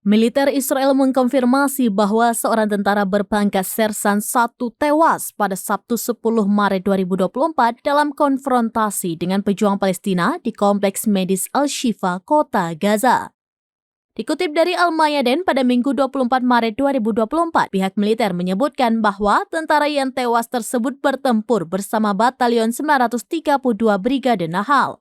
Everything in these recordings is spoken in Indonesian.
Militer Israel mengkonfirmasi bahwa seorang tentara berpangkat Sersan 1 tewas pada Sabtu 10 Maret 2024 dalam konfrontasi dengan pejuang Palestina di Kompleks Medis Al-Shifa, Kota Gaza. Dikutip dari Al-Mayadin pada Minggu 24 Maret 2024, pihak militer menyebutkan bahwa tentara yang tewas tersebut bertempur bersama Batalion 932 Brigade Nahal.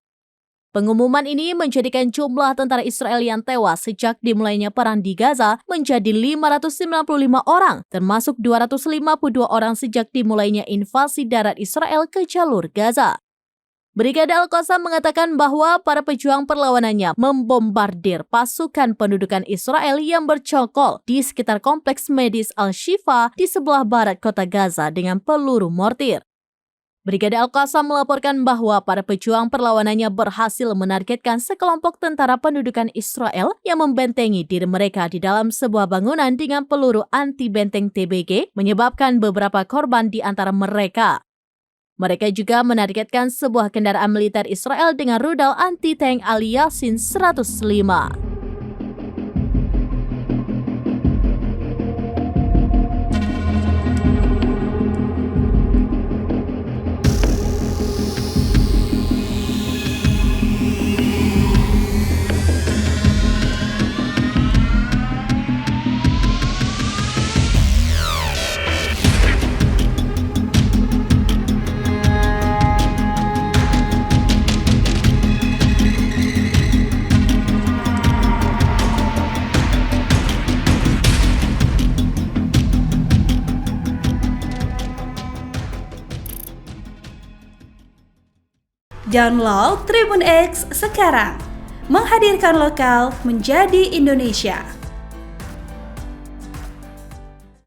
Pengumuman ini menjadikan jumlah tentara Israel yang tewas sejak dimulainya perang di Gaza menjadi 595 orang, termasuk 252 orang sejak dimulainya invasi darat Israel ke jalur Gaza. Brigade Al-Qassam mengatakan bahwa para pejuang perlawanannya membombardir pasukan pendudukan Israel yang bercokol di sekitar Kompleks Medis Al-Shifa di sebelah barat kota Gaza dengan peluru mortir. Brigade Al-Qassam melaporkan bahwa para pejuang perlawanannya berhasil menargetkan sekelompok tentara pendudukan Israel yang membentengi diri mereka di dalam sebuah bangunan dengan peluru anti-benteng TBG, menyebabkan beberapa korban di antara mereka. Mereka juga menargetkan sebuah kendaraan militer Israel dengan rudal anti-tank Al-Yasin 105. Download Tribun X sekarang, menghadirkan lokal menjadi Indonesia.